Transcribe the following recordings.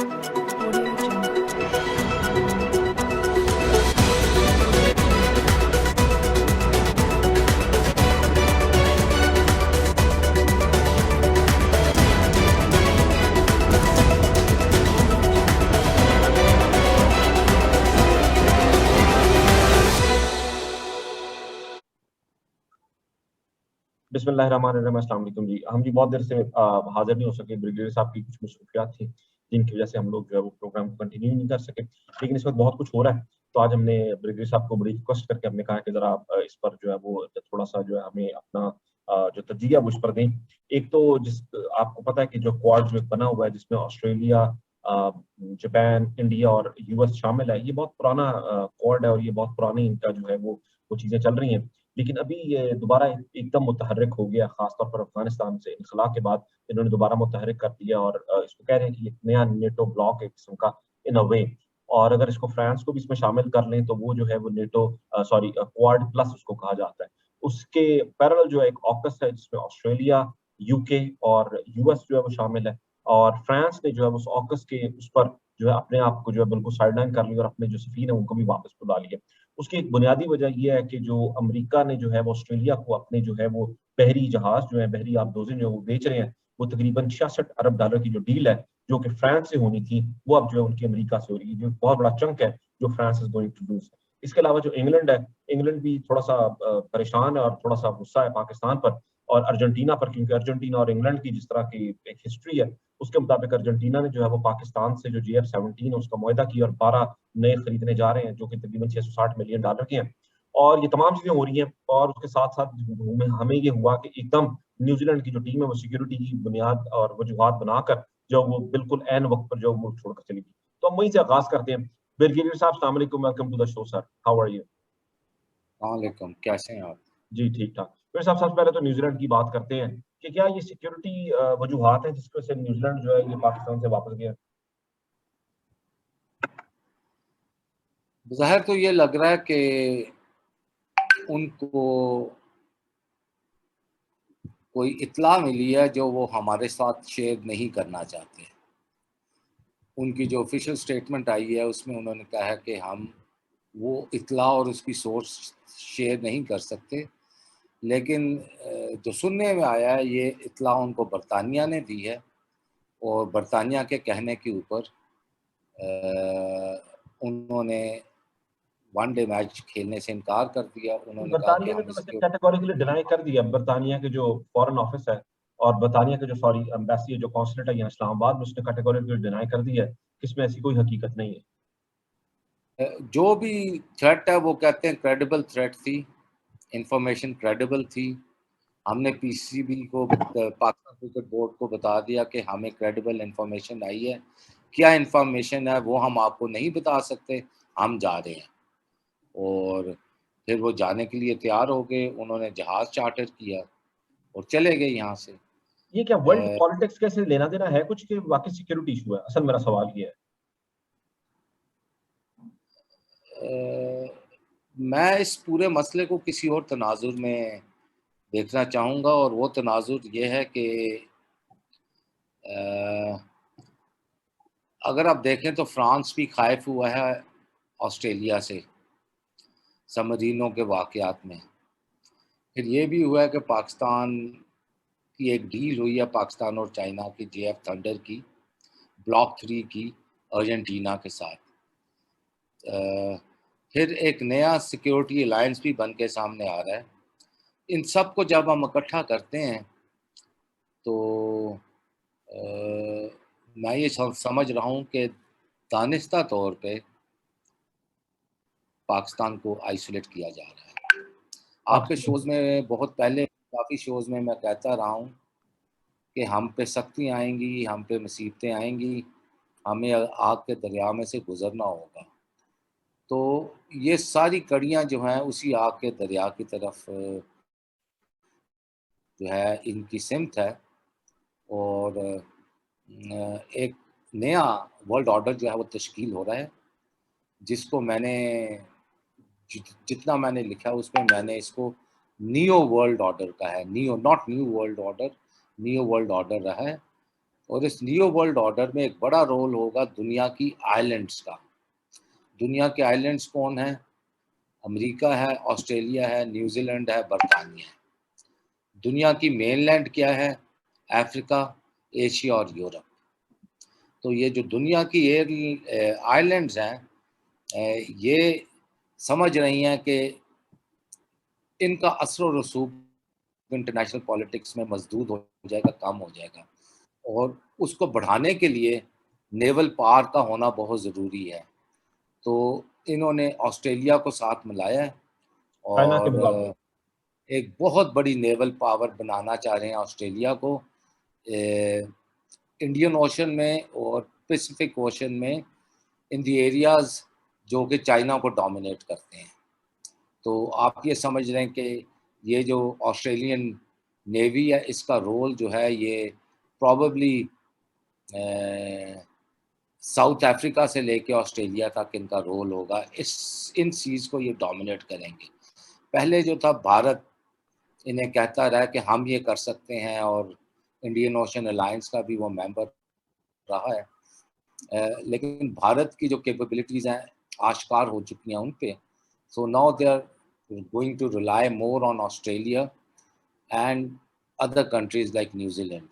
Audio Jungle. बिस्मिल्लाहिर्रहमानिर्रहीम, अस्सलाम वालेकुम जी। हम जी बहुत देर से हाज़िर नहीं हो सके, ब्रिगेडियर साहब की कुछ मसरूफियात थी, जिनकी वजह से हम लोग जो है वो प्रोग्राम को कंटिन्यू नहीं कर सके। लेकिन इस वक़्त बहुत कुछ हो रहा है, तो आज हमने ब्रिगेडियर साहब को बड़ी रिक्वेस्ट करके हमने कहा कि ज़रा आप इस पर जो है वो थोड़ा-सा जो है हमें अपना जो तज्ज़िया वो इस पर दें। एक तो आपको पता है कि जो क्वाड जो एक बना हुआ है जिसमें ऑस्ट्रेलिया, जापान, इंडिया और यूएस शामिल है, ये बहुत पुराना क्वाड है और ये बहुत पुरानी इनका जो है वो चीज़ें चल रही हैं। लेकिन अभी ये दोबारा एकदम मुतहर्रिक हो गया, ख़ासतौर पर अफ़गानिस्तान से इन्ख़ला के बाद इन्होंने दोबारा मुतहर्रिक कर दिया और इसको कह रहे हैं कि एक नया नेटो ब्लॉक एक किस्म का इन अ वे। और अगर इसको फ्रांस को भी इसमें शामिल कर लें, तो वो जो है वो नेटो क्वाड प्लस उसको कहा जाता है। उसके पैरेलल जो है एक ऑकस है जिसमें ऑस्ट्रेलिया, यूके और यूएस जो है वो शामिल है और फ्रांस ने जो है उस ऑकस के उस पर जो है अपने आप को जो है बिल्कुल साइडलाइन कर लिया और अपने जो सफ़ीर हैं उनको भी वापस बुला लिया। उसकी एक बुनियादी वजह ये है कि जो अमेरिका ने जो है वो ऑस्ट्रेलिया को अपने जो है वो बहरी जहाज़ जो है, बहरी आबदोज़ें जो है वो बेच रहे हैं। वो तकरीबन 66 अरब डॉलर की जो डील है, जो कि फ्रांस से होनी थी, वो अब जो है उनकी अमेरिका से हो रही है, जो बहुत बड़ा चंक है, जो France is going to lose. इसके अलावा जो इंग्लैंड है, इंग्लैंड भी थोड़ा-सा परेशान है और थोड़ा-सा गुस्सा है पाकिस्तान पर और अर्जेंटीना पर, क्योंकि अर्जेंटीना और इंग्लैंड की जिस तरह की एक हिस्ट्री है, उसके मुताबिक अर्जेंटीना ने जो है वो पाकिस्तान से जो JF-17 है उसका मुआहदा किया और 12 नए खरीदने जा रहे हैं, जो कि तकरीबन $660 मिलियन के हैं। और ये तमाम चीज़ें हो रही हैं और उसके साथ-साथ हमें हमें ये हुआ कि एकदम न्यूज़ीलैंड की जो टीम है वो सिक्योरिटी की बुनियाद और वजूहात बनाकर जो वो बिल्कुल ऐन वक़्त पर जो मुल्क छोड़कर चली गई। तो हम वहीं से आगाज़ करते हैं। ब्रिगेडियर साहब, अस्सलाम वालेकुम, welcome to the show sir. How are you? वालेकुम, कैसे हैं आप? जी, ठीक-ठाक। मेरे साहब सबसे पहले तो न्यूज़ीलैंड की बात करते हैं कि क्या ये सिक्योरिटी वजूहात हैं जिसकी वजह से न्यूज़ीलैंड जो है ये पाकिस्तान से वापस गया? ज़ाहिर तो ये लग रहा है कि उनको कोई इत्तला मिली है जो वो हमारे साथ शेयर नहीं करना चाहते। उनकी जो ऑफ़िशियल स्टेटमेंट आई है उसमें उन्होंने कहा है कि हम वो इत्तला और उसकी सोर्स शेयर नहीं कर सकते। लेकिन जो सुनने में आया है ये इत्तला उनको बरतानिया ने दी है और बरतानिया के कहने के ऊपर उन्होंने वनडे मैच खेलने से इनकार कर दिया। उन्होंने कहा कि बरतानिया ने हम तो वैसे इसके कैटेगोरिकली डिनाई कर दिया। बरतानिया के जो फॉरेन ऑफिस है और बरतानिया के जो एम्बेसी है, जो कॉन्सुलेट है यहाँ इस्लामाबाद में, उसने कैटेगोरिकली डिनाई कर दिया है कि इसमें ऐसी कोई हकीकत नहीं है। जो भी थ्रेट है वो कहते हैं क्रेडिबल थ्रेट थी, इंफॉर्मेशन क्रेडिबल थी। हमने पीसीबी को पाकिस्तान क्रिकेट बोर्ड को बता दिया कि हमें क्रेडिबल इंफॉर्मेशन आई है। क्या इंफॉर्मेशन है वो हम आपको नहीं बता सकते, हम जा रहे हैं। और फिर वो जाने के लिए तैयार हो गए, उन्होंने जहाज़ चार्टर किया और चले गए यहाँ से। ये क्या वर्ल्ड अ, पॉलिटिक्स के से लेना-देना है कुछ कि वाक़ई सिक्योरिटी इश्यू है? असल मेरा सवाल ये है। अ, मैं इस पूरे मसले को किसी और तनाजुर में देखना चाहूँगा और वो तनाजुर ये है कि अ, अगर आप देखें तो फ्रांस भी ख़ाइफ़ हुआ है ऑस्ट्रेलिया से सबमरीनों के वाक़यात में। फिर ये भी हुआ है कि पाकिस्तान की एक डील हुई है पाकिस्तान और चाइना की JF थंडर की, ब्लॉक 3 की अर्जेंटीना के साथ। अ, फिर एक नया सिक्योरिटी अलायंस भी बन के सामने आ रहा है। इन सब को जब हम इकट्ठा करते हैं तो मैं ये समझ रहा हूँ कि दानिस्ता तौर पे पाकिस्तान को आइसोलेट किया जा रहा है। आपके अच्छा। शोज़ में बहुत पहले काफ़ी शोज़ में मैं कहता रहा हूँ कि हम पे सख्तियाँ आएँगी, हम पे मुसीबतें आएँगी, हमें आग के दरिया में से गुज़रना होगा। तो ये सारी कड़ियाँ जो हैं उसी आग के दरिया की तरफ जो है इनकी सिमत है और एक नया वर्ल्ड ऑर्डर जो है वो तश्कील हो रहा है, जिसको मैंने जितना मैंने लिखा उसमें मैंने इसको नियो वर्ल्ड ऑर्डर कहा है। Neo, not new world order, neo world order रहा है और इस न्यू वर्ल्ड ऑर्डर में एक बड़ा रोल होगा दुनिया की आइलैंड्स का। दुनिया के आइलैंड्स कौन है? अमेरिका है, ऑस्ट्रेलिया है, न्यूजीलैंड है, बरतानिया है। दुनिया की मेनलैंड क्या है? अफ्रीका, एशिया और यूरोप। तो ये जो दुनिया की आइलैंड्स हैं, ये समझ रही हैं कि इनका असर रसूख इंटरनेशनल पॉलिटिक्स में मजदूद हो जाएगा, कम हो जाएगा, और उसको बढ़ाने के लिए नेवल पावर का होना बहुत ज़रूरी है। तो इन्होंने ऑस्ट्रेलिया को साथ मिलाया है चाइना के और मुकाबले। एक बहुत बड़ी नेवल पावर बनाना चाह रहे हैं ऑस्ट्रेलिया को इंडियन ओशन में और पैसिफिक ओशन में, इन दी एरियाज जो कि चाइना को डोमिनेट करते हैं। तो आप ये समझ रहे हैं कि ये जो ऑस्ट्रेलियन नेवी है, इसका रोल जो है ये प्रॉबली साउथ अफ्रीका से लेके ऑस्ट्रेलिया तक इनका रोल होगा। इन सीज को ये डोमिनेट करेंगे। पहले जो था भारत इन्हें कहता रहा कि हम ये कर सकते हैं, और इंडियन ओशन अलायंस का भी वो मेंबर रहा है, लेकिन भारत की जो कैपेबिलिटीज़ हैं आश्कार हो चुकी हैं उन पे। So now they are going to rely more on Australia and other countries like New Zealand.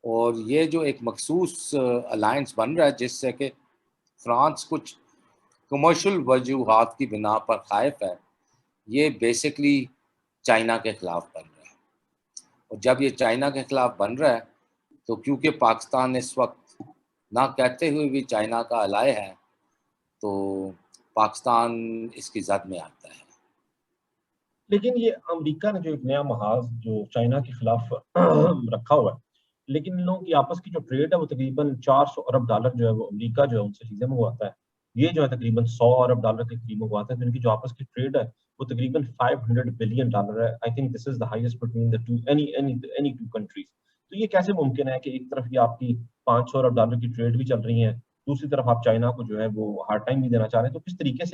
और ये जो एक मखसूस अलायंस बन रहा है जिससे कि फ्रांस कुछ कमर्शियल वजूहात की बिना पर खाइफ है, ये बेसिकली चाइना के खिलाफ बन रहा है। और जब ये चाइना के खिलाफ बन रहा है, तो क्योंकि पाकिस्तान इस वक्त ना कहते हुए भी चाइना का अलाय है, तो पाकिस्तान इसकी जद में आता है। लेकिन ये अमेरिका ने जो एक नया महाज जो चाइना के खिलाफ रखा हुआ है, लेकिन इन लोगों की आपस की जो ट्रेड है वो तकरीबन 400 अरब डॉलर जो है वो अमेरिका जो है उनसे चीजें मंगवाता है। ये जो है तकरीबन 100 अरब डॉलर के करीब मंगवाता है। तो इनकी जो आपस की ट्रेड है वो तकरीबन 500 बिलियन डॉलर है। I think this is the highest between the two any two countries. तो ये कैसे मुमकिन है कि एक तरफ ये आपकी 500 अरब डॉलर की ट्रेड भी चल रही है, दूसरी तरफ आप चाइना को जो है वो हार्ड टाइम भी देना चाह रहे हैं? तो किस तरीके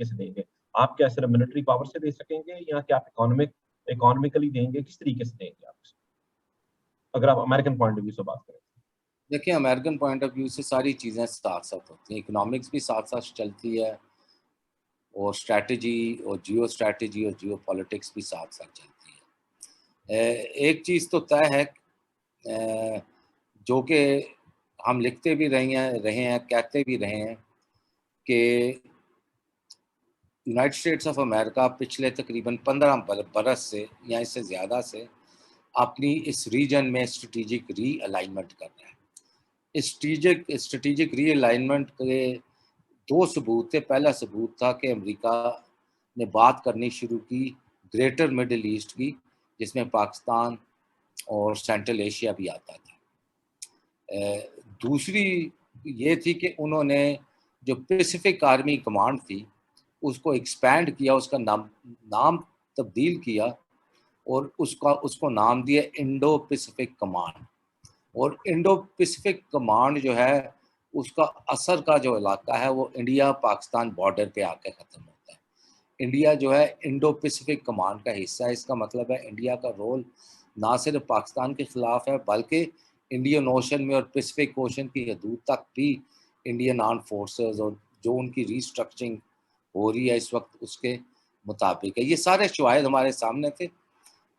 से देंगे? आप क्या सिर्फ मिलिट्री पावर से दे सकेंगे या क्या आप इकोनॉमिकली देंगे? किस तरीके से देंगे आप? अगर आप अमेरिकन पॉइंट ऑफ व्यू से बात करें। देखिए, अमेरिकन पॉइंट ऑफ व्यू से सारी चीज़ें साथ साथ होती हैं। इकोनॉमिक्स भी साथ साथ चलती है, और स्ट्रैटेजी और जियो पॉलिटिक्स भी साथ साथ चलती है। एक चीज़ तो तय है, जो कि हम लिखते भी रहे हैं, कहते भी रहे हैं, कि यूनाइटेड स्टेट्स ऑफ अमेरिका पिछले तकरीबन 15 बरस से या इससे ज़्यादा से अपनी इस रीजन में स्ट्रेटेजिक रीअलाइनमेंट कर रहा है। स्ट्रेटेजिक रीअलाइनमेंट के दो सबूत थे। पहला सबूत था कि अमेरिका ने बात करनी शुरू की ग्रेटर मिडिल ईस्ट की, जिसमें पाकिस्तान और सेंट्रल एशिया भी आता था। दूसरी ये थी कि उन्होंने जो पैसिफिक आर्मी कमांड थी उसको एक्सपैंड किया, उसका नाम तब्दील किया, और उसको नाम दिया इंडो पैसिफिक कमांड। और इंडो पैसिफिक कमांड जो है, उसका असर का जो इलाका है वो इंडिया पाकिस्तान बॉर्डर पे आके ख़त्म होता है। इंडिया जो है इंडो पैसिफिक कमांड का हिस्सा है। इसका मतलब है इंडिया का रोल ना सिर्फ पाकिस्तान के ख़िलाफ़ है, बल्कि इंडियन ओशन में और पैसिफिक ओशन की हदूद तक भी इंडियन आर्म फोर्सेस और जो उनकी रीस्ट्रक्चरिंग हो रही है इस वक्त, उसके मुताबिक है। ये सारे शवाहिद हमारे सामने थे,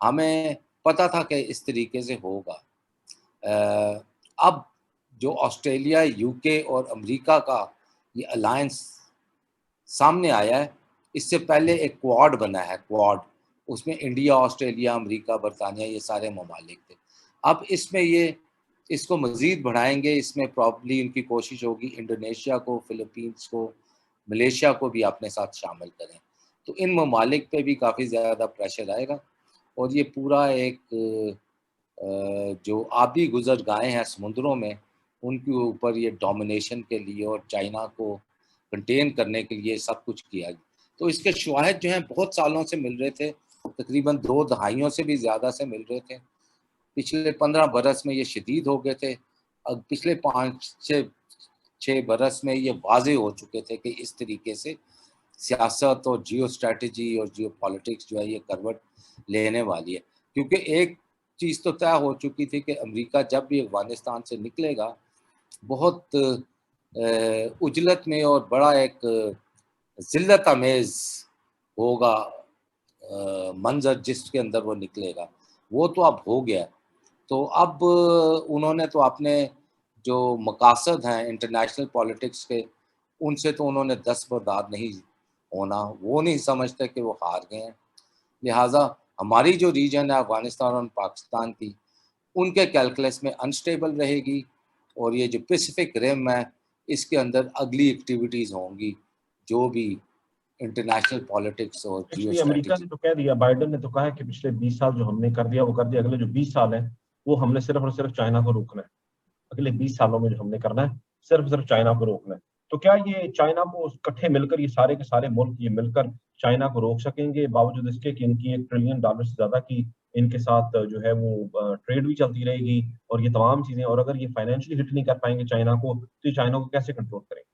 हमें पता था कि इस तरीके से होगा। अब जो ऑस्ट्रेलिया, यूके और अमेरिका का ये अलायंस सामने आया है, इससे पहले एक क्वाड बना है, क्वाड, उसमें इंडिया, ऑस्ट्रेलिया, अमेरिका, बरतानिया, ये सारे ममालिक थे। अब इसमें ये इसको मज़ीद बढ़ाएंगे। इसमें प्रॉब्ली उनकी कोशिश होगी इंडोनेशिया को, फिलीपींस को, मलेशिया को भी अपने साथ शामिल करें। तो इन ममालिक पे भी काफ़ी ज़्यादा प्रेशर आएगा, और ये पूरा एक जो आबी गुज़रगाहें हैं समुद्रों में, उनके ऊपर ये डोमिनेशन के लिए और चाइना को कंटेन करने के लिए सब कुछ किया। तो इसके शवाहिद जो हैं बहुत सालों से मिल रहे थे, तकरीबन 2 दहाइयों से भी ज़्यादा से मिल रहे थे। पिछले 15 बरस में ये शदीद हो गए थे। अब पिछले 5-6 बरस में ये वाज़े हो चुके थे कि इस तरीके से सियासत और जियो स्ट्रैटेजी और जियो पॉलिटिक्स जो है ये करवट लेने वाली है। क्योंकि एक चीज़ तो तय हो चुकी थी कि अमेरिका जब भी अफगानिस्तान से निकलेगा बहुत उजलत में और बड़ा एक ज़िल्लत आमेज़ होगा मंज़र जिसके अंदर वो निकलेगा, वो तो अब हो गया। तो अब उन्होंने तो अपने जो मकासद हैं इंटरनेशनल पॉलिटिक्स के, उनसे तो उन्होंने दस्तबरदार नहीं होना, वो नहीं समझते कि वो हार गए हैं। लिहाजा हमारी जो रीजन है अफ़गानिस्तान और पाकिस्तान की, उनके कैलकुलस में अनस्टेबल रहेगी और ये जो पैसिफिक रिम है, इसके अंदर अगली एक्टिविटीज़ होंगी, जो भी इंटरनेशनल पॉलिटिक्स और जियो एक्चुअली अमेरिका ने स्ट्रैटेजी। तो कह दिया, बाइडेन ने तो कहा है कि पिछले 20 साल जो हमने कर दिया वो कर दिया, अगले जो 20 साल है वो हमने सिर्फ और सिर्फ चाइना को रोकना है। अगले 20 सालों में जो हमने करना है सिर्फ सिर्फ चाइना को रोकना है। तो क्या ये चाइना को इकट्ठे मिलकर, ये सारे के सारे मुल्क ये मिलकर चाइना को रोक सकेंगे, बावजूद इसके कि इनकी $1 ट्रिलियन से ज्यादा की इनके साथ जो है वो ट्रेड भी चलती रहेगी और ये तमाम चीजें, और अगर ये फाइनेंशियली हिट नहीं कर पाएंगे चाइना को, तो ये चाइना को कैसे कंट्रोल करेंगे?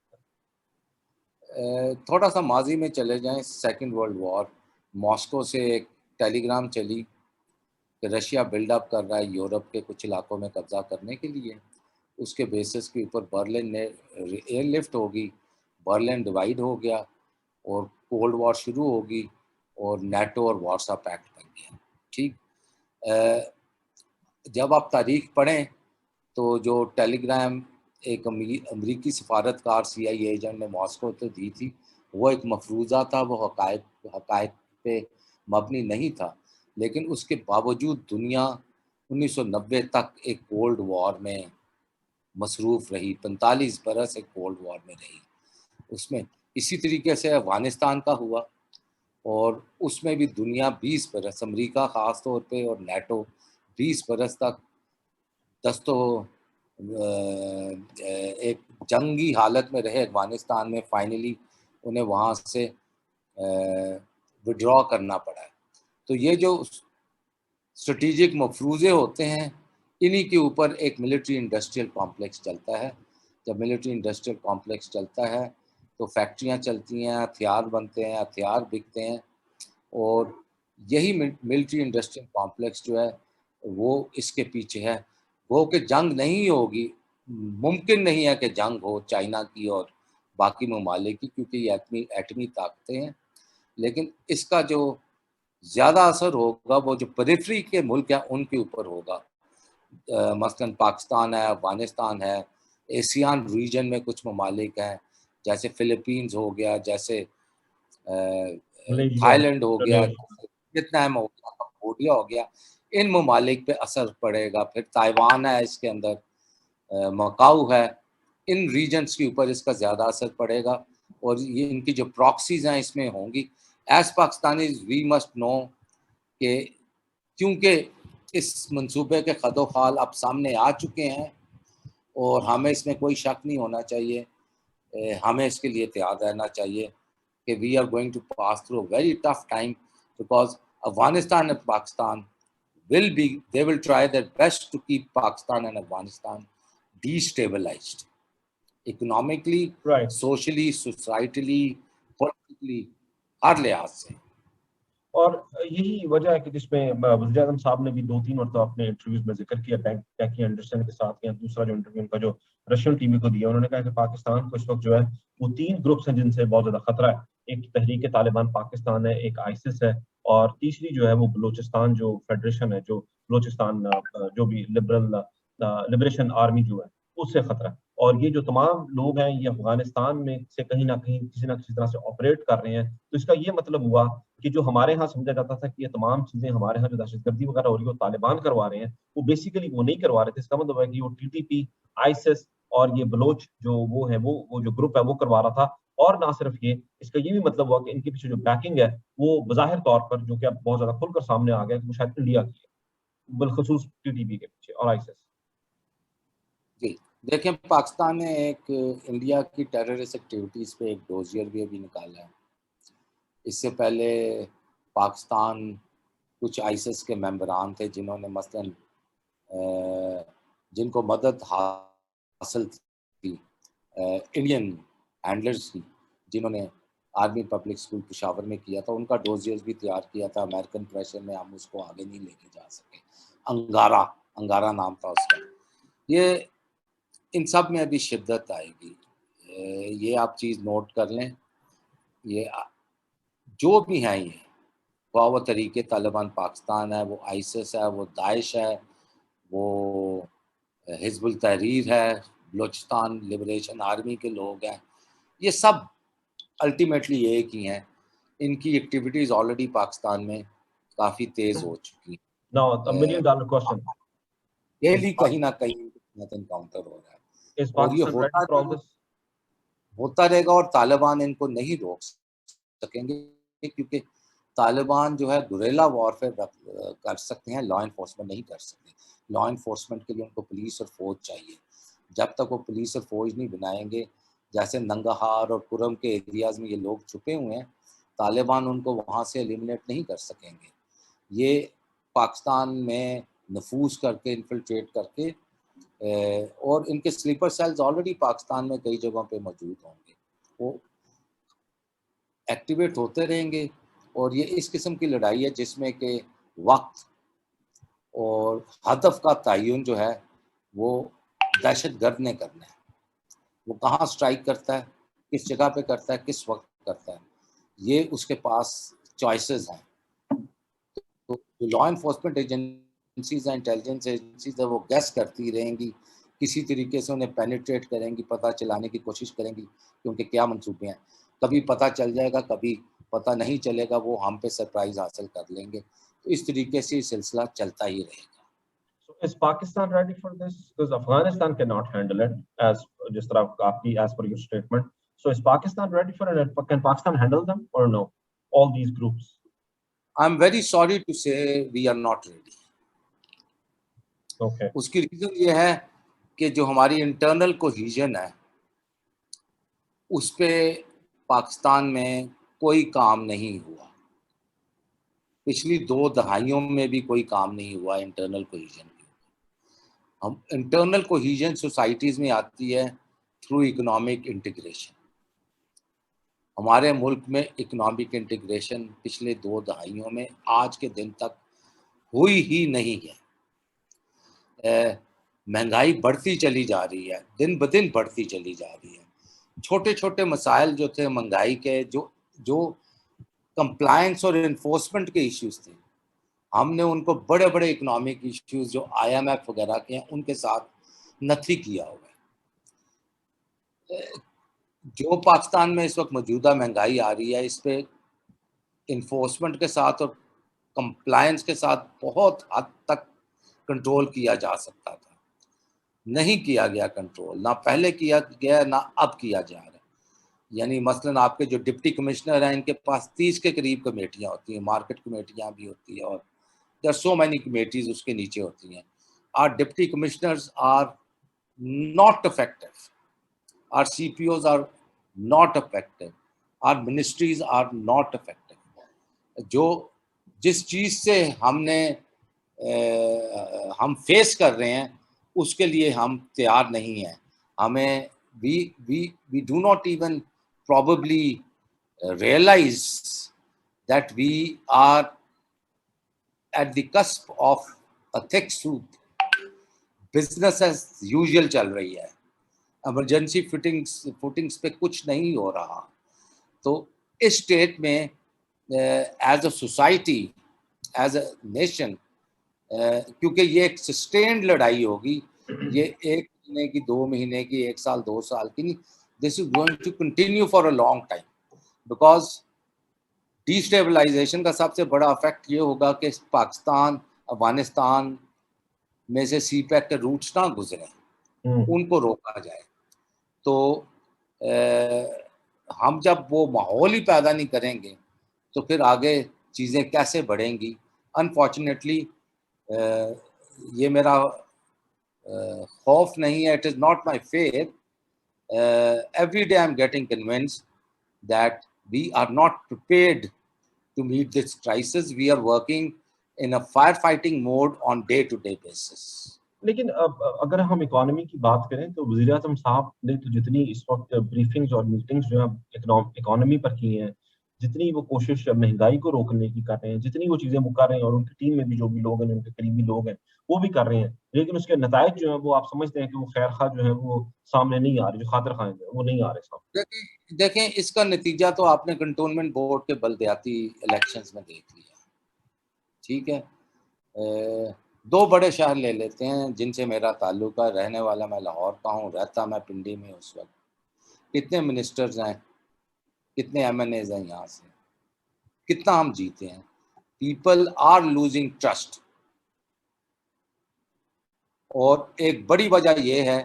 थोड़ा सा माजी में चले जाएं, सेकंड वर्ल्ड वॉर, मॉस्को से एक टेलीग्राम चली कि रशिया बिल्डअप कर रहा है यूरोप के कुछ इलाकों में कब्जा करने के लिए। उसके बेसिस के ऊपर बर्लिन ने एयरलिफ्ट होगी, बर्लिन डिवाइड हो गया और कोल्ड वॉर शुरू होगी और नाटो और वार्सा पैक्ट बन गया। ठीक। अ, जब आप तारीख पढ़ें तो जो टेलीग्राम एक अमरीकी सफारतकार CIA एजेंट ने मॉस्को तो दी थी, वो एक मफरूज़ा था, वो हकायक पे मबनी नहीं था। लेकिन उसके बावजूद दुनिया 1990 तक एक कोल्ड वॉर में मसरूफ़ रही, 45 बरस एक कोल्ड वॉर में रही। उसमें इसी तरीके से अफ़गानिस्तान का हुआ और उसमें भी दुनिया 20 बरस, अमेरिका ख़ास तौर पे और नाटो 20 बरस तक दस्तो एक जंगी हालत में रहे अफ़गानिस्तान में। फाइनली उन्हें वहाँ से विड्रॉ करना पड़ा है। तो ये जो स्ट्रेटेजिक मफरूज़े होते हैं, इन्हीं के ऊपर एक मिलिट्री इंडस्ट्रियल कॉम्प्लेक्स चलता है। जब मिलिट्री इंडस्ट्रियल कॉम्प्लेक्स चलता है तो फैक्ट्रियाँ चलती हैं, हथियार बनते हैं, हथियार बिकते हैं और यही मिलिट्री इंडस्ट्रियल कॉम्प्लेक्स जो है वो इसके पीछे है। वो कि जंग नहीं होगी, मुमकिन नहीं है कि जंग हो चाइना की और बाकी ममालिक की, क्योंकि ये एटमी एटमी ताकतें हैं। लेकिन इसका जो ज़्यादा असर होगा वो जो पेरिफेरी के मुल्क हैं उनके ऊपर होगा। मसलन पाकिस्तान है, अफ़गानिस्तान है, एशियान रीजन में कुछ ममालिक हैं, जैसे फ़िलीपींस हो गया, जैसे मलेशिया, थाईलैंड हो गया, इंडोनेशिया। वियतनाम हो गया, कंबोडिया हो गया, इन ममालिक पे असर पड़ेगा। फिर ताइवान है इसके अंदर, मकाऊ है, इन रीजन्स के ऊपर इसका ज़्यादा असर पड़ेगा और ये इनकी जो प्रॉक्सीज़ हैं इसमें होंगी। As Pakistanis we must know कि क्योंकि इस मंसूबे के खदोखाल अब सामने आ चुके हैं और हमें इसमें कोई शक नहीं होना चाहिए, हमें इसके लिए तैयार रहना चाहिए कि we are going to pass through a very tough time, because Afghanistan and Pakistan they will try their best to keep Pakistan and Afghanistan destabilized economically, right. socially, societally, politically, हर लिहाज से। और यही वजह है कि जिसमें वज़ीर आज़म साहब ने भी 2-3 मरतबा अपने इंटरव्यूज़ में ज़िक्र किया, टैकी एंडरसन के साथ, या दूसरा जो इंटरव्यू उनका जो रशियन टीवी को दिया, उन्होंने कहा कि पाकिस्तान को इस वक़्त जो है वो 3 ग्रुप्स हैं जिनसे बहुत ज़्यादा खतरा है। एक तहरीक-ए-तालिबान पाकिस्तान है, एक आईसिस है और तीसरी जो है वो बलूचिस्तान जो फेडरेशन है, जो बलूचिस्तान जो भी लिबरेशन आर्मी जो है, उससे खतरा है। और ये जो तमाम लोग हैं ये अफ़गानिस्तान में से कहीं न कहीं किसी न किसी तरह से ऑपरेट कर रहे हैं। तो इसका ये मतलब हुआ कि जो हमारे यहाँ समझा जाता था कि ये तमाम चीज़ें हमारे यहाँ जो दहशतगर्दी वगैरह हो रही है, वो तालिबान करवा रहे हैं, वो बेसिकली वो नहीं करवा रहे थे। इसका मतलब है कि वो टीटीपी, आईसिस और ये बलोच जो वो है, वो जो ग्रुप है, वो करवा रहा था। और ना सिर्फ ये, इसका ये भी मतलब हुआ कि इनके पीछे जो बैकिंग है, वो बज़ाहिर तौर पर, जो कि अब बहुत ज़्यादा खुलकर सामने आ गया कि वो शायद इंडिया की है, बिलख़ुसूस टीटीपी के पीछे और आईसिस। जी, देखिए पाकिस्तान ने एक इंडिया की टेररिस्ट एक्टिविटीज़ पे एक डोज़ियर भी अभी निकाला है। इससे पहले पाकिस्तान कुछ आईसिस के मेंबरान थे जिन्होंने मसलन जिनको मदद हासिल थी इंडियन हैंडलर्स की, जिन्होंने आर्मी पब्लिक स्कूल पेशावर में किया था, उनका डोजियर्स भी तैयार किया था। अमेरिकन प्रेशर में हम उसको आगे नहीं लेके जा सके। अंगारा, अंगारा नाम था उसका। ये इन सब में अभी शिद्दत आएगी। ये आप चीज़ नोट कर लें। ये जो भी हैं ये, वो तरीके तालिबान पाकिस्तान है, वो आईसिस है, वो दाइश है, वो हिजबुल तहरीर है, बलोचिस्तान लिबरेशन आर्मी के लोग हैं, ये सब अल्टीमेटली एक ही हैं। इनकी एक्टिविटीज़ ऑलरेडी पाकिस्तान में काफ़ी तेज़ हो चुकी Now, a $1 million question. Daily कहीं ना कहीं इनकाउंटर हो रहा है Is और ये Pakistan ready for all this? होता रहेगा और तालिबान इनको नहीं रोक सकेंगे, क्योंकि तालिबान जो है गुरेला वॉरफेयर कर सकते हैं, लॉ इन्फोर्समेंट नहीं कर सकते। लॉ इन्फोर्समेंट के लिए उनको पुलिस और फौज चाहिए। जब तक वो पुलिस और फौज नहीं बनाएंगे, जैसे नंगाहार और कुरम के एरियाज़ में ये लोग छुपे हुए हैं, तालिबान उनको वहाँ से एलिमिनेट नहीं कर सकेंगे। ये पाकिस्तान में नफूस करके, इन्फिल्ट्रेट करके, और इनके स्लीपर सेल्स ऑलरेडी पाकिस्तान में कई जगहों पे मौजूद होंगे, वो एक्टिवेट होते रहेंगे। और ये इस किस्म की लड़ाई है जिसमें कि वक्त और हदफ का तयन जो है वो दहशतगर्द ने करना है। वो कहाँ स्ट्राइक करता है, किस जगह पे करता है, किस वक्त करता है, ये उसके पास चॉइसेस हैं। तो लॉ इन्फोर्समेंट एजेंसीज हैं, इंटेलिजेंस एजेंसीज है, वो गैस करती रहेंगी, किसी तरीके से उन्हें पेनिट्रेट करेंगी, पता चलाने की कोशिश करेंगी कि उनके क्या मंसूबे हैं। कभी पता चल जाएगा, कभी पता नहीं चलेगा, वो हम पे सरप्राइज हासिल कर लेंगे। तो इस तरीके से सिलसिला चलता ही रहेगा। So is Pakistan ready for this? Because Afghanistan cannot handle it, as जिस तरह आपकी as per your statement. So is Pakistan ready for it? Can Pakistan handle them or no? All these groups. I'm very sorry to say we are not ready. Okay. उसकी reason ये है कि जो हमारी internal कोहीजन है, उस पे पाकिस्तान में कोई काम नहीं हुआ। पिछली 2 दहाइयों में भी कोई काम नहीं हुआ इंटरनल कोहीजन के। हम इंटरनल कोहीजन सोसाइटीज़ में आती है थ्रू इकोनॉमिक इंटीग्रेशन। हमारे मुल्क में इकोनॉमिक इंटीग्रेशन पिछले 2 दहाइयों में आज के दिन तक हुई ही नहीं है। महंगाई बढ़ती चली जा रही है, दिन ब दिन बढ़ती चली जा रही है। छोटे छोटे मसाइल जो थे महंगाई के, जो कंप्लायंस और इन्फोर्समेंट के इश्यूज थे, हमने उनको बड़े बड़े इकोनॉमिक इश्यूज जो IMF वगैरह के हैं उनके साथ नथी किया हुआ है। जो पाकिस्तान में इस वक्त मौजूदा महंगाई आ रही है, इस पे इन्फोर्समेंट के साथ और कंप्लायंस के साथ बहुत हद तक कंट्रोल किया जा सकता था। नहीं किया गया कंट्रोल, ना पहले किया गया, ना अब किया जा रहा है। यानी मसलन आपके जो डिप्टी कमिश्नर हैं, इनके पास 30 के करीब कमेटियाँ होती हैं, मार्केट कमेटियाँ भी होती है, और there are so many committees उसके नीचे होती हैं। Our deputy commissioners are not effective, our CPOs are not effective, our ministries are not effective. जो जिस चीज़ से हम फेस कर रहे हैं उसके लिए हम तैयार नहीं हैं। हमें we do not even probably realize that we are at the cusp of a thick soup. Business as usual चल रही है, इमरजेंसी फुटिंग्स पे कुछ नहीं हो रहा। तो इस स्टेट में as a society, as a nation, क्योंकि ये एक सस्टेन्ड लड़ाई होगी, ये 1 महीने की, 2 महीने की, 1 साल 2 साल की नहीं, this is going to continue for a long time. Because destabilisation का सबसे बड़ा इफेक्ट ये होगा कि पाकिस्तान, अफगानिस्तान में से CPEC के रूट्स ना गुजरे, उनको रोका जाए। तो हम जब वो माहौल ही पैदा नहीं करेंगे तो फिर आगे चीज़ें कैसे बढ़ेंगी। अनफॉर्चुनेटली ये मेरा खौफ नहीं है, it is not my fear. Every day I am getting convinced that we are not prepared to meet this crisis. We are working in a firefighting mode on day-to-day basis. लेकिन अगर हम economy की बात करें तो वज़ीर आज़म साहब ने तो जितनी इस वक्त ब्रीफिंग्स और मीटिंग्स जो है इकोनॉमी पर की हैं, जितनी वो कोशिश महंगाई को रोकने की कर रहे हैं, जितनी वो चीजें वो कर रहे हैं, और उनकी टीम में भी जो भी लोग हैं, उनके करीबी लोग हैं, वो भी कर रहे हैं, लेकिन उसके नतायज जो है वो आप समझते हैं कि वो खैर खा जो है वो सामने नहीं आ रहे, जो खातिर खाएं वो नहीं आ रहे सामने। देखें इसका नतीजा तो आपने कंटोनमेंट बोर्ड के बलदियाती इलेक्शंस में देख लिया, ठीक है। दो बड़े शहर ले लेते हैं जिनसे मेरा ताल्लुक है, रहने वाला मैं लाहौर का हूँ, रहता मैं पिंडी में उस वक्त। कितने मिनिस्टर्स हैं, कितने एमएनएज हैं यहाँ से, कितना हम जीते हैं। पीपल आर लूजिंग ट्रस्ट, और एक बड़ी वजह यह है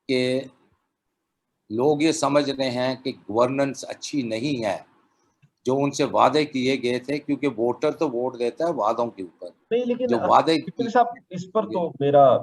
कि लोग ये समझ रहे हैं कि गवर्नेंस अच्छी नहीं है जो उनसे वादे किए गए थे, क्योंकि वोटर तो वोट देता है वादों के ऊपर। नहीं, लेकिन जो वादे साहब इस पर तो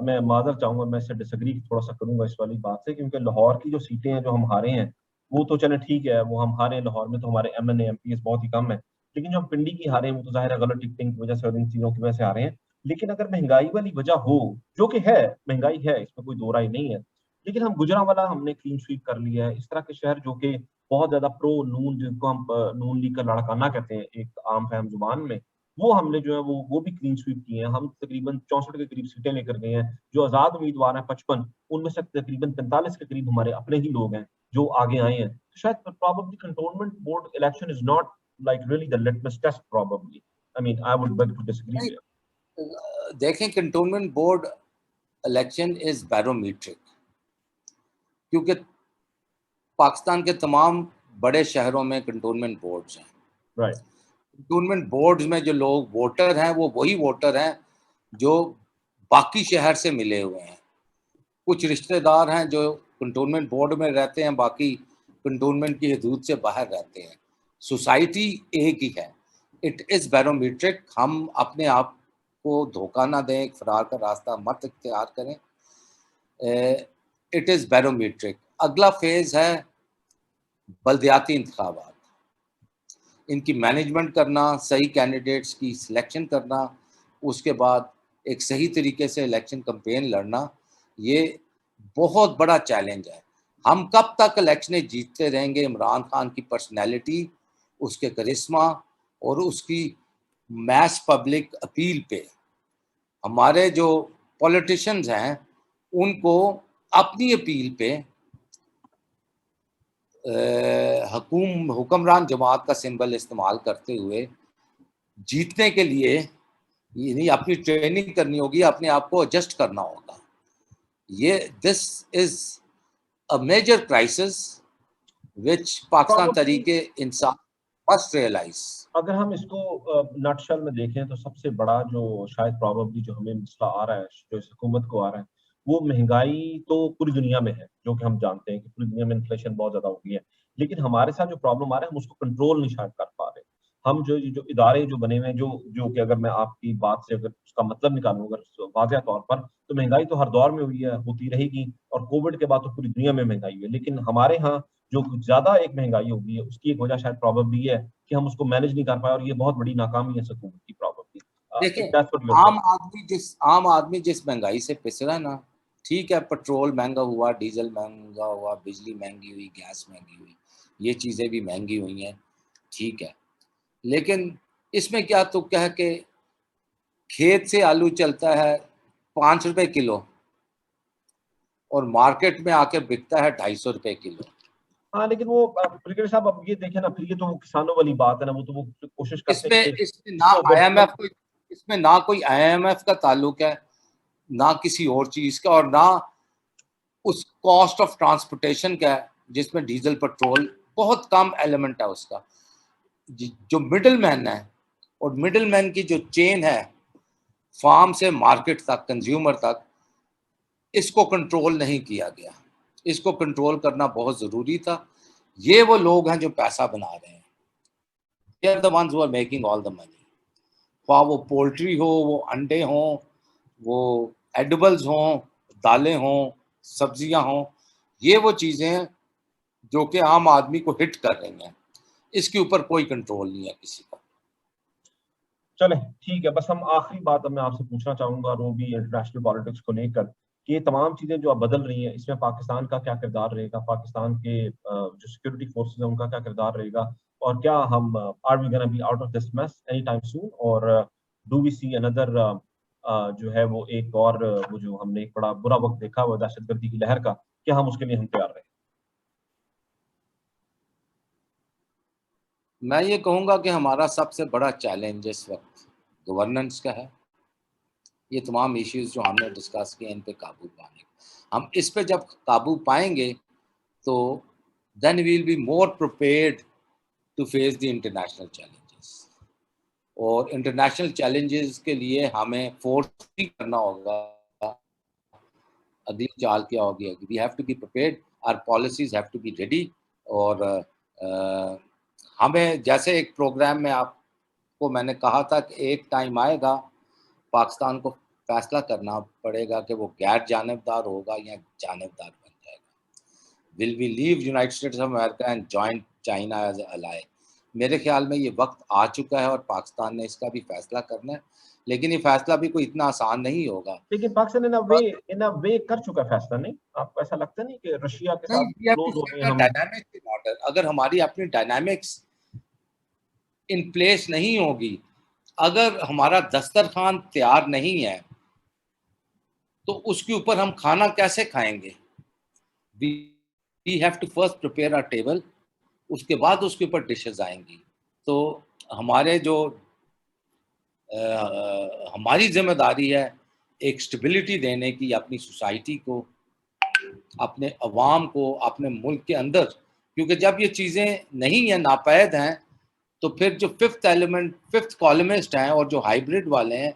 मैं माजर चाहूंगा, मैं इससे डिसएग्री थोड़ा सा करूंगा इस वाली बात से, क्योंकि लाहौर की जो सीटें हैं जो हम हारे हैं वो तो चले ठीक है, वो हम हारे हैं लाहौर में, तो हमारे एमएनए एमपीएस बहुत ही कम है। लेकिन जो हम पिंडी की हारे हैं वो तो जाहिर है गलत टिकटिंग की वजह से और इन चीजों की वजह से हारे हैं। लेकिन अगर महंगाई वाली वजह हो, जो कि है, महंगाई है, इसमें कोई दो राय नहीं है, लेकिन हम गुजरांवाला हमने क्लीन स्वीप कर लिया है। इस तरह के शहर जो कि बहुत ज्यादा प्रो नून, जिनको हम नून लीग का लड़काना कहते हैं एक आम फहम जुबान में, वो हमने जो है वो भी क्लीन स्वीप किए हैं। हम तकरीबन 64 के करीब सीटें लेकर गए हैं। जो आजाद उम्मीदवार हैं 55, उनमें से तकरीबन 45 के करीब हमारे अपने ही लोग हैं जो आगे आए हैं। तो शायद probably cantonment board election is not like really the litmus test probably. I mean, I would beg to disagree नहीं, there. देखें कंटोनमेंट बोर्ड इलेक्शन इज बैरोमीट्रिक, क्योंकि पाकिस्तान के तमाम बड़े शहरों में कंटोनमेंट बोर्ड्स हैं। Right. कंटोनमेंट बोर्ड्स में जो लोग वोटर हैं वो वही वोटर हैं जो बाकी शहर से मिले हुए हैं। कुछ रिश्तेदार हैं जो कंटोनमेंट बोर्ड में रहते हैं, बाकी कंटोनमेंट की हदूद से बाहर रहते हैं। सोसाइटी एक ही है। It is barometric. हम अपने आप को धोखा ना दें, एक फरार का रास्ता मत इख्तियार करें। It is barometric. अगला फेज़ है बल्दियाती इंतखाबात, इनकी मैनेजमेंट करना, सही कैंडिडेट्स की सिलेक्शन करना, उसके बाद एक सही तरीके से इलेक्शन कैंपेन लड़ना। ये बहुत बड़ा चैलेंज है। हम कब तक इलेक्शनें जीतते रहेंगे इमरान खान की पर्सनैलिटी, उसके करिश्मा और उसकी मैस पब्लिक अपील पे? हमारे जो पॉलिटिशियंस हैं उनको अपनी अपील पे हुक्मरान जमात का सिंबल इस्तेमाल करते हुए जीतने के लिए यानी अपनी ट्रेनिंग करनी होगी, अपने आप को एडजस्ट करना होगा। ये this is a major crisis which Pakistan तरीके इंसान मस्ट रियलाइज। अगर हम इसको नटशल में देखें तो सबसे बड़ा जो शायद प्रॉब्लली जो हमें मसला आ रहा है, जो इस हुकूमत को आ रहा है, वो महंगाई तो पूरी दुनिया में है, जो कि हम जानते हैं कि पूरी दुनिया में इन्फ्लेशन बहुत ज्यादा हो गई है। लेकिन हमारे साथ जो प्रॉब्लम आ रहा है, हम उसको कंट्रोल नहीं शायद कर पा रहे। हम जो जो इदारे जो बने हुए हैं, जो जो कि अगर मैं आपकी बात से अगर उसका मतलब निकालूं अगर वाज़ेह तौर पर, तो महंगाई तो हर दौर में हुई है, होती रहेगी, और कोविड के बाद तो पूरी दुनिया में महंगाई हुई है। लेकिन हमारे यहाँ जो ज्यादा एक महंगाई हो गई है, उसकी एक वजह शायद प्रॉब्लम ये है कि हम उसको मैनेज नहीं कर पाए, और ये बहुत बड़ी नाकामी है इस हुकूमत की प्रॉब्लम। देखिए आम आदमी जिस महंगाई से पिस रहा है ना, ठीक है, पेट्रोल महंगा हुआ, डीजल महंगा हुआ, बिजली महंगी हुई, गैस महंगी हुई, ये चीज़ें भी महंगी हुई हैं, ठीक है। लेकिन इसमें क्या तुक है कि खेत से आलू चलता है 5 रुपए किलो और मार्केट में आके बिकता है 250 रुपए किलो। हाँ, लेकिन वो ब्रिगेडियर साहब अब ये देखें ना, फिर ये तो वो किसानों वाली बात है ना, वो तो वो कोशिश करते हैं कि इसमें ना IMF को, इसमें ना कोई IMF का ताल्लुक है, ना किसी और चीज का, और ना उस कॉस्ट ऑफ ट्रांसपोर्टेशन का है, जिसमें डीजल पेट्रोल बहुत कम एलिमेंट है उसका। जो मिडिल मैन है, और मिडिल मैन की जो चेन है फार्म से मार्केट तक, कंज्यूमर तक, इसको कंट्रोल नहीं किया गया। इसको कंट्रोल करना बहुत ज़रूरी था। ये वो लोग हैं जो पैसा बना रहे हैं। They are the ones who are making all the money। वो पोल्ट्री हो, वो अंडे हों, वो एडिबल्स हों, दालें हों, सब्जियां हों, ये वो चीज़ें हैं जो कि आम आदमी को हिट कर रही हैं। इसके ऊपर कोई कंट्रोल नहीं है किसी का। चले ठीक है, बस हम आखिरी बात अब मैं आपसे पूछना चाहूंगा, और वो भी इंटरनेशनल पॉलिटिक्स को लेकर, कि ये तमाम चीजें जो अब बदल रही हैं, इसमें पाकिस्तान का क्या किरदार रहेगा, पाकिस्तान के जो सिक्योरिटी फोर्सेस हैं उनका क्या किरदार रहेगा, और क्या हम are we gonna be out of this mess any time soon, और डू वी सी अनदर जो है वो एक और वो जो हमने एक बड़ा बुरा वक्त देखा वो दहशतगर्दी की लहर का, क्या हम उसके लिए हम तैयार रहे? मैं ये कहूँगा कि हमारा सबसे बड़ा चैलेंज इस वक्त गवर्नेंस का है। ये तमाम इश्यूज जो हमने डिस्कस किए इन पे काबू पाने, हम इस पे जब काबू पाएंगे तो then we will be more prepared to face the international challenges. और इंटरनेशनल चैलेंजेस के लिए हमें फोर्स भी करना होगा। अगली चाल क्या होगी? We have to be prepared, our policies have to be ready. और हमें जैसे एक प्रोग्राम में आपको मैंने कहा था कि एक टाइम आएगा पाकिस्तान को फैसला करना पड़ेगा कि वो गैर जानिबदार होगा या जानिबदार बन जाएगा। Will we leave United States of America and join China as ally? मेरे ख्याल में ये वक्त आ चुका है और पाकिस्तान ने इसका भी फैसला करना है, लेकिन ये फैसला भी कोई इतना आसान नहीं होगा। लेकिन पाकिस्तान इन अ वे कर चुका है फैसला, नहीं? आपको ऐसा लगता नहीं कि रशिया के नहीं, साथ we have to क्लोज हो set रहे हैं a हम? dynamics in order। अगर हमारी अपनी डायनामिक्स इन प्लेस नहीं होगी, अगर हमारा दस्तरखान तैयार नहीं है, तो उसके ऊपर हम खाना कैसे खाएंगे? We have to first prepare our table, उसके बाद उसके ऊपर डिशेस आएंगी। तो हमारे जो हमारी जिम्मेदारी है एक स्टेबिलिटी देने की अपनी सोसाइटी को, अपने अवाम को, अपने मुल्क के अंदर। क्योंकि जब ये चीज़ें नहीं है, नापैद हैं, तो फिर जो फिफ्थ कॉलमिस्ट हैं और जो हाइब्रिड वाले हैं,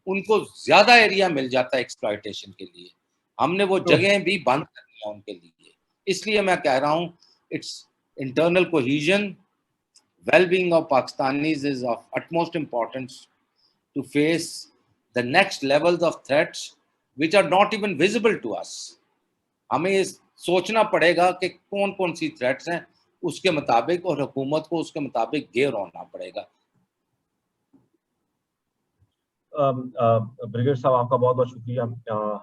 उनको ज़्यादा एरिया मिल जाता है एक्सप्लॉयटेशन के लिए। हमने वो जगह भी बंद करनी है उनके लिए। इसलिए मैं कह रहा हूँ it's internal cohesion, well-being of Pakistanis is of utmost importance to face the next levels of threats which are not even visible to us। हमें ये सोचना पड़ेगा कि कौन कौन सी थ्रेट्स हैं, उसके मुताबिक, और हुकूमत को उसके मुताबिक गेयर होना पड़ेगा। ब्रिगेड साहब, आपका बहुत बहुत शुक्रिया।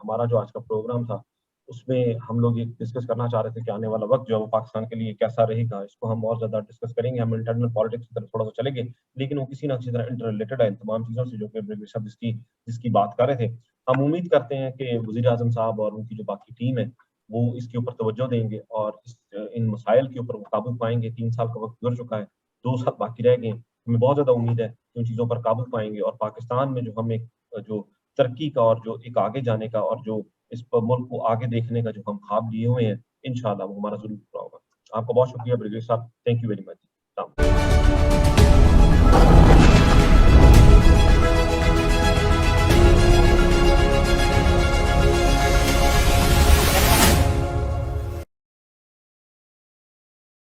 हमारा जो आज का प्रोग्राम था उसमें हम लोग ये डिस्कस करना चाह रहे थे कि आने वाला वक्त जो है वो पाकिस्तान के लिए कैसा रहेगा। इसको हम और ज्यादा डिस्कस करेंगे, हम इंटरनल पॉलिटिक्स की तरफ थोड़ा सा चलेंगे, लेकिन वो किसी ना किसी तरह इंटर रिलेटेड है इन तमाम चीज़ों से जो कि ब्रिगेड साहब जिसकी बात कर रहे थे। हम उम्मीद करते हैं कि वज़ीर आज़म साहब और उनकी जो बाकी टीम है वो इसके ऊपर तवज्जो देंगे और इन मसाइल के ऊपर वो काबू पाएंगे। 3 साल का वक्त गुजर चुका है, 2 साल बाकी रह गए। हमें बहुत ज़्यादा उम्मीद है कि उन चीज़ों पर काबू पाएँगे और पाकिस्तान में जो हम एक जो तरक्की का और जो एक आगे जाने का और जो इस प मुल्क को आगे देखने का जो हम ख्वाब लिए हुए हैं, इंशाअल्लाह वो हमारा ज़रूर पूरा होगा। आपका बहुत शुक्रिया ब्रिगेड साहब। Thank you very much.